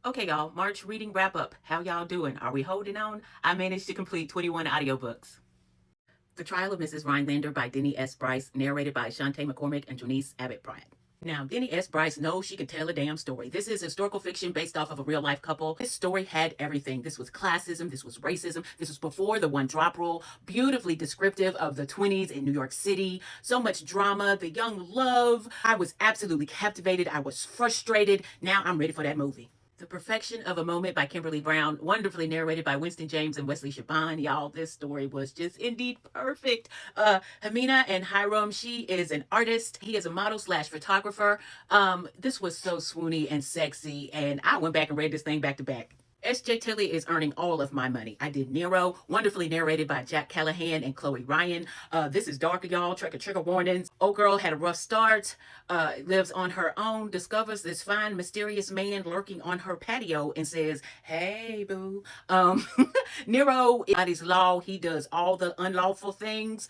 Okay, y'all, March reading wrap up. How y'all doing? Are we holding on? I managed to complete 21 audiobooks. The Trial of Mrs. Rhinelander by Denny S. Bryce, narrated by Shantae McCormick and Janice Abbott Pratt. Now, Denny S. Bryce knows she can tell a damn story. This is historical fiction based off of a real life couple. This story had everything. This was classism. This was racism. This was before the one drop rule. Beautifully descriptive of the 20s in New York City. So much drama, the young love. I was absolutely captivated. I was frustrated. Now I'm ready for that movie. The Perfection of a Moment by Kimberly Brown, wonderfully narrated by Winston James and Wesley Shaban. Y'all, this story was just indeed perfect. Hamina and Hiram, she is an artist. He is a model slash photographer. This was so swoony and sexy, and I went back and read this thing back to back. S.J. Tilly is earning all of my money. I did Nero, wonderfully narrated by Jack Callahan and Chloe Ryan. This is darker, y'all. Trigger warnings. Old girl had a rough start, lives on her own, discovers this fine, mysterious man lurking on her patio and says, "Hey, boo." Nero is law. He does all the unlawful things,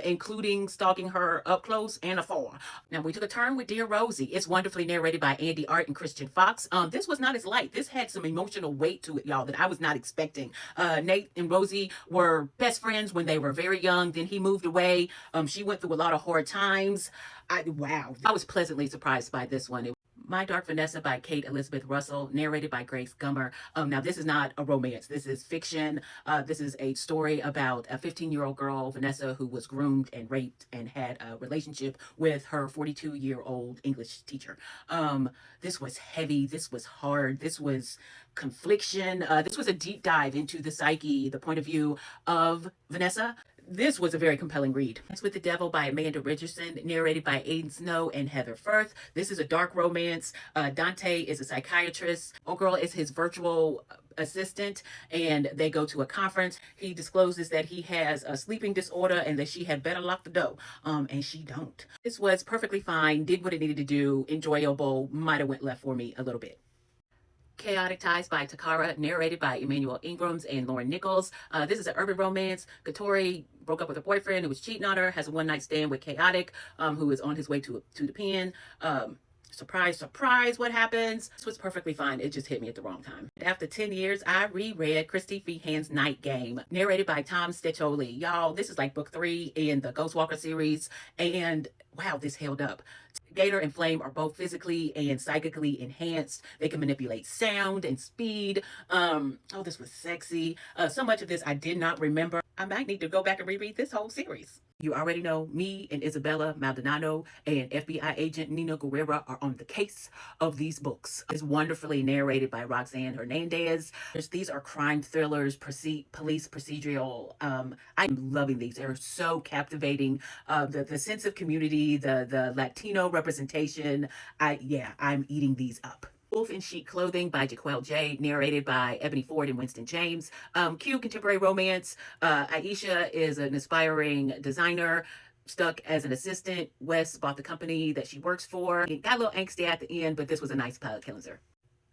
including stalking her up close and afar. Now, we took a turn with Dear Rosie. It's wonderfully narrated by Andy Art and Christian Fox. This was not as light. This had some emotional weight to it, y'all, that I was not expecting. Nate and Rosie were best friends when they were very young. Then he moved away. She went through a lot of hard times. Wow. I was pleasantly surprised by this one. My Dark Vanessa by Kate Elizabeth Russell, narrated by Grace Gummer. Now, this is not a romance. This is fiction. This is a story about a 15-year-old girl, Vanessa, who was groomed and raped and had a relationship with her 42-year-old English teacher. This was heavy. This was hard. This was confliction. This was a deep dive into the psyche, the point of view of Vanessa. This was a very compelling read. It's With the Devil by Amanda Richardson, narrated by Aidan Snow and Heather Firth. This is a dark romance. Dante is a psychiatrist. Old girl is his virtual assistant, and they go to a conference. He discloses that he has a sleeping disorder and that she had better lock the door, and she don't. This was perfectly fine, did what it needed to do, enjoyable, might have went left for me a little bit. Chaotic Ties by Takara, narrated by Emmanuel Ingrams and Lauren Nichols. This is an urban romance. Katori broke up with her boyfriend who was cheating on her, has a one-night stand with Chaotic, who is on his way to the pen. Surprise, surprise, what happens? This was perfectly fine. It just hit me at the wrong time. After 10 years, I reread Christy Feehan's Night Game, narrated by Tom Stecholi. Y'all, this is like book 3 in the Ghostwalker series, and wow, this held up. Gator and Flame are both physically and psychically enhanced. They can manipulate sound and speed. This was sexy. So much of this I did not remember. I might need to go back and reread this whole series. You already know me and Isabella Maldonado and FBI agent Nina Guerrera are on the case of these books. It's wonderfully narrated by Roxanne Hernandez. These are crime thrillers, police procedural. I'm loving these. They're so captivating. The sense of community, the Latino representation. I'm eating these up. Wolf in Sheet Clothing by Jaquel J, narrated by Ebony Ford and Winston James. Cute contemporary romance. Aisha is an aspiring designer, stuck as an assistant. Wes bought the company that she works for. It got a little angsty at the end, but this was a nice palate cleanser.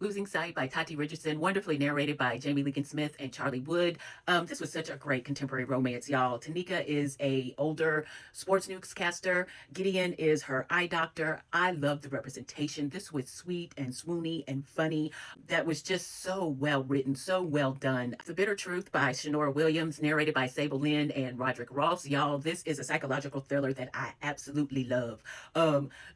Losing Sight by Tati Richardson, wonderfully narrated by Jamie Lincoln Smith and Charlie Wood. This was such a great contemporary romance, y'all. Tanika is a older sports newscaster. Gideon is her eye doctor. I love the representation. This was sweet and swoony and funny. That was just so well written, so well done. The Bitter Truth by Shanora Williams, narrated by Sable Lynn and Roderick Ross. Y'all, this is a psychological thriller that I absolutely love.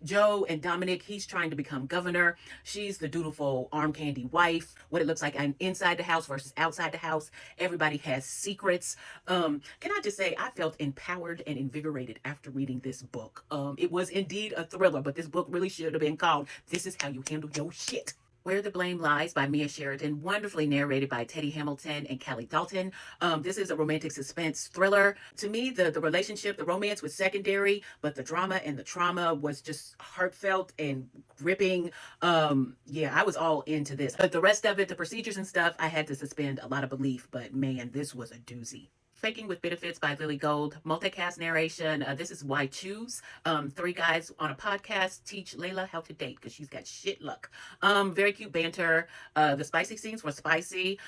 Joe and Dominic, he's trying to become governor. She's the dutiful arm candy wife. What it looks like inside the house versus outside the house. Everybody has secrets. Can I just say, I felt empowered and invigorated after reading this book. It was indeed a thriller, but this book really should have been called This Is How You Handle Your Shit. Where the Blame Lies by Mia Sheridan, wonderfully narrated by Teddy Hamilton and Kelly Dalton. This is a romantic suspense thriller. To me, the relationship, the romance was secondary, but the drama and the trauma was just heartfelt and gripping. I was all into this. But the rest of it, the procedures and stuff, I had to suspend a lot of belief, but man, this was a doozy. Faking with Benefits by Lily Gold, multicast narration. This is Why Choose. 3 guys on a podcast teach Layla how to date because she's got shit luck. Very cute banter. The spicy scenes were spicy.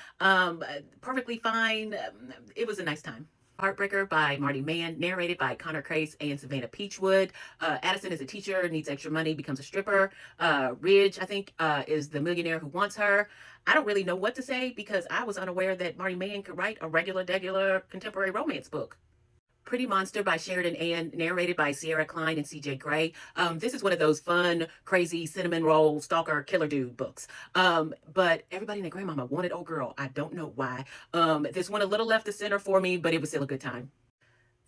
Perfectly fine. It was a nice time. Heartbreaker by Marty Mann, narrated by Connor Crace and Savannah Peachwood. Addison is a teacher, needs extra money, becomes a stripper. Ridge, I think, is the millionaire who wants her. I don't really know what to say because I was unaware that Marty Mann could write a regular contemporary romance book. Pretty Monster by Sheridan Ann, narrated by Sierra Klein and CJ Gray. This is one of those fun, crazy, cinnamon roll, stalker, killer dude books. But everybody and their grandmama wanted old girl. I don't know why. This one a little left the center for me, but it was still a good time.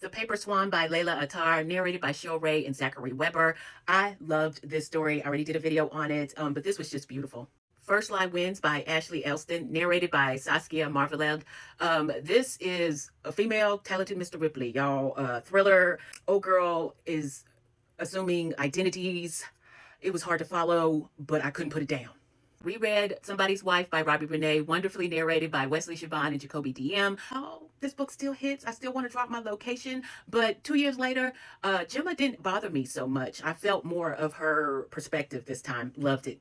The Paper Swan by Layla Attar, narrated by Cheryl Ray and Zachary Weber. I loved this story. I already did a video on it, but this was just beautiful. First Lie Wins by Ashley Elston, narrated by Saskia Marveleg. This is a female talented Mr. Ripley, y'all. Thriller. Old girl is assuming identities. It was hard to follow, but I couldn't put it down. Reread Somebody's Wife by Robbie Renee, wonderfully narrated by Wesley Siobhan and Jacoby DM. Oh, this book still hits. I still want to drop my location, but 2 years later, Gemma didn't bother me so much. I felt more of her perspective this time. Loved it.